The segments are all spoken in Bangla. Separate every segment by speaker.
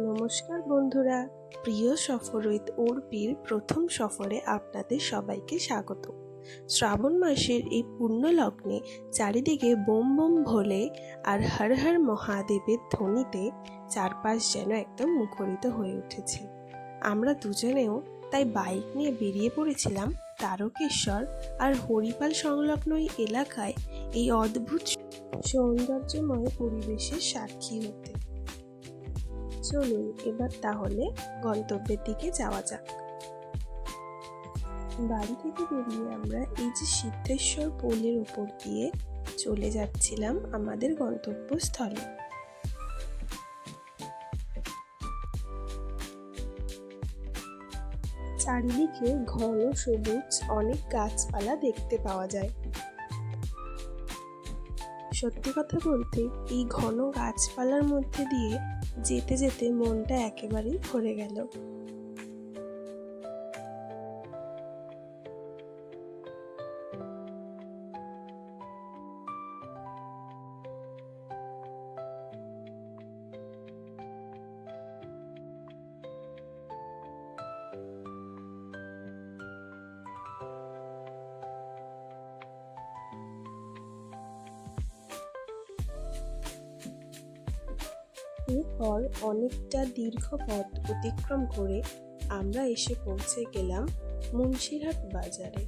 Speaker 1: নমস্কার বন্ধুরা, প্রিয় সফর উইথ অর্পির প্রথম সফরে আপনাদের সবাইকে স্বাগত। শ্রাবণ মাসের এই পূর্ণ লগ্নে চারিদিকে বোম বোম ভোলে আর হর হর মহাদেবের ধ্বনিতে চারপাশ যেন একদম মুখরিত হয়ে উঠেছে। আমরা দুজনেও তাই বাইক নিয়ে বেরিয়ে পড়েছিলাম তারকেশ্বর আর হরিপাল সংলগ্ন এই এলাকায় এই অদ্ভুত সৌন্দর্যময় পরিবেশের সাক্ষী হতে। চলুন এবার তাহলে গন্তব্যের দিকে যাওয়া যাক। বাড়ি থেকে বেরিয়ে আমরা এই যে সিদ্ধেশ্বর পোলের উপর দিয়ে চলে যাচ্ছিলাম আমাদের গন্তব্যস্থলে। চারিদিকে ঘন সবুজ অনেক গাছপালা দেখতে পাওয়া যায়। সত্যি কথা বলতে এই ঘন গাছপালার মধ্যে দিয়ে যেতে যেতে মনটা একেবারেই ভরে গেল। এরপর অনেকটা দীর্ঘ পথ অতিক্রম করে আমরা এসে পৌঁছে গেলাম মুন্সিরহাট বাজারে।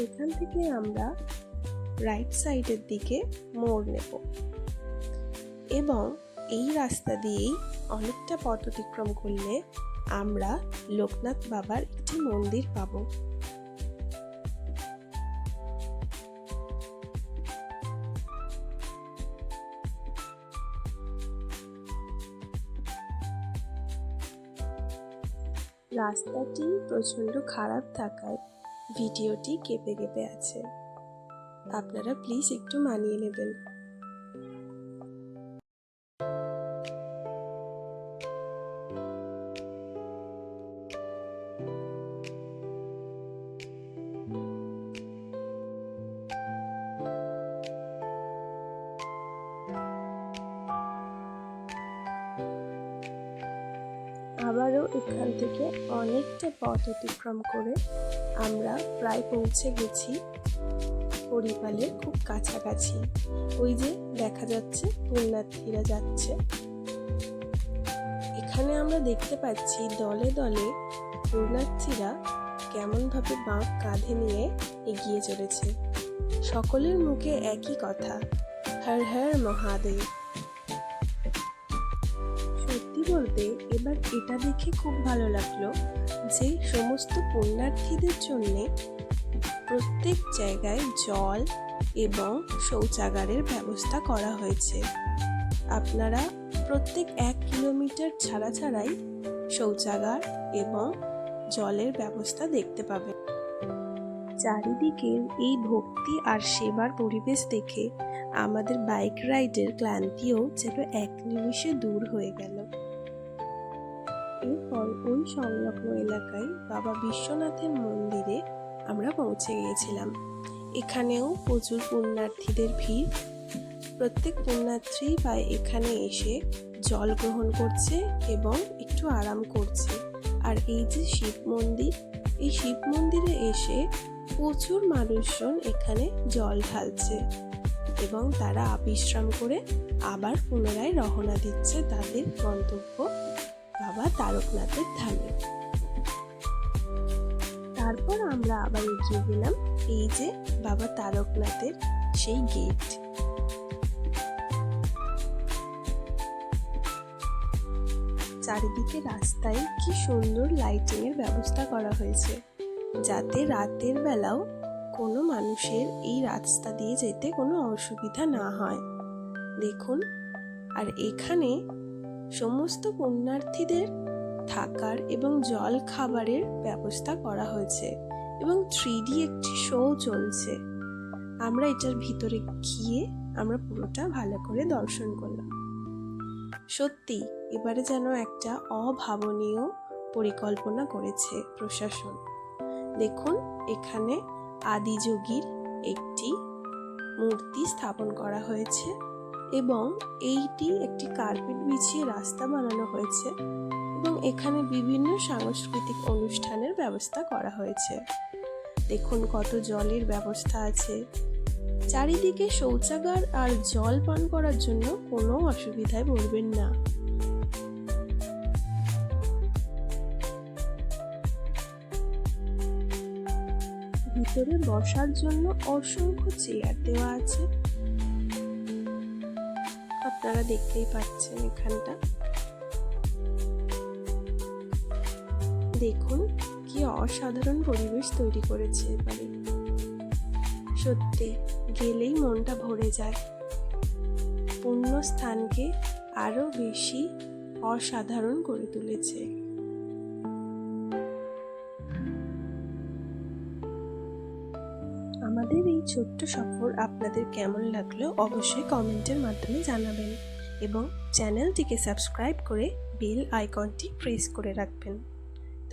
Speaker 1: এখান থেকে আমরা রাইট সাইডের দিকে মোড় নেব এবং এই রাস্তা দিয়েই অনেকটা পথ অতিক্রম করলে আমরা লোকনাথ বাবার একটি মন্দির পাবো। রাস্তাটি প্রচণ্ড খারাপ থাকায় ভিডিওটি কেঁপে কেঁপে আছে, আপনারা প্লিজ একটু মানিয়ে নেবেন। আবারও এখান থেকে অনেকটা পথ অতিক্রম করে আমরা প্রায় পৌঁছে গেছি হরিপালের খুব কাছাকাছি। ওই যে দেখা যাচ্ছে পুণ্যার্থীরা যাচ্ছে। এখানে আমরা দেখতে পাচ্ছি দলে দলে পুণ্যার্থীরা কেমনভাবে বাঁক কাঁধে নিয়ে এগিয়ে চলেছে। সকলের মুখে একই কথা, হর হর মহাদেব। সত্যি বলতে এবার এটা দেখে খুব ভালো লাগলো যে সমস্ত পুণ্যার্থীদের জন্যে প্রত্যেক জায়গায় জল এবং শৌচাগারের ব্যবস্থা করা হয়েছে। আপনারা প্রত্যেক 1 কিলোমিটার ছাড়া ছাড়াই শৌচাগার এবং জলের ব্যবস্থা দেখতে পাবেন। চারিদিকের এই ভক্তি আর সেবার পরিবেশ দেখে আমাদের বাইক রাইডের ক্লান্তিও যেন 1 নিমিষে দূর হয়ে গেল। এরপর ওই সংলগ্ন এলাকায় বাবা বিশ্বনাথের মন্দিরে আমরা পৌঁছে গিয়েছিলাম। এখানেও প্রচুর পুণ্যার্থীদের ভিড়। প্রত্যেক পুণ্যার্থী এখানে এসে জল গ্রহণ করছে এবং একটু আরাম করছে। আর এই যে শিব মন্দির, এই শিব মন্দিরে এসে প্রচুর মানুষজন এখানে জল ঢালছে এবং তারা বিশ্রাম করে আবার পুনরায় রওনা দিচ্ছে তাদের গন্তব্য বাবা তারকনাথের ধামে। তারপর আমরা আবার এগিয়ে গেলাম এই যে বাবা তারকনাথের সেই গেট। চারিদিকে রাস্তায় কি সুন্দর লাইটিং এর ব্যবস্থা করা হয়েছে, যাতে রাতের বেলাও কোনো মানুষের এই রাস্তা দিয়ে যেতে কোনো অসুবিধা না হয়। দেখুন, আর এখানে সমস্ত পুণ্যার্থীদের থাকার এবং জল খাবারের ব্যবস্থা করা হয়েছে এবং 3D একটি শো চলছে। আমরা এটার ভিতরে গিয়ে আমরা পুরোটা ভালো করে দর্শন করলাম। সত্যি এবারে যেন একটা অভাবনীয় পরিকল্পনা করেছে প্রশাসন। দেখুন, এখানে আদিযোগীর একটি মূর্তি স্থাপন করা হয়েছে এবং এইটি একটি কার্পেট বিছিয়ে রাস্তা বানানো হয়েছে এবং এখানে বিভিন্ন সাংস্কৃতিক অনুষ্ঠানের ব্যবস্থা করা হয়েছে। দেখুন কত জলের ব্যবস্থা আছে। চারিদিকে শৌচাগার আর জল পান করার জন্য কোনো অসুবিধায় পড়বেন না। ভিতরে বসার জন্য অসংখ্য চেয়ার দেওয়া আছে, আপনারা দেখতেই পাচ্ছেন এখানটা। দেখুন কি অসাধারণ পরিবেশ তৈরি করেছে এবারে, সত্যি গেলেই মনটা ভরে যায়। পুণ্য স্থানকে আরো বেশি অসাধারণ করে তুলেছে। আমাদের এই ছোট্ট সফর আপনাদের কেমন লাগলো অবশ্যই কমেন্টের মাধ্যমে জানাবেন এবং চ্যানেলটিকে সাবস্ক্রাইব করে বেল আইকনটি প্রেস করে রাখবেন।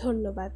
Speaker 1: ধন্যবাদ।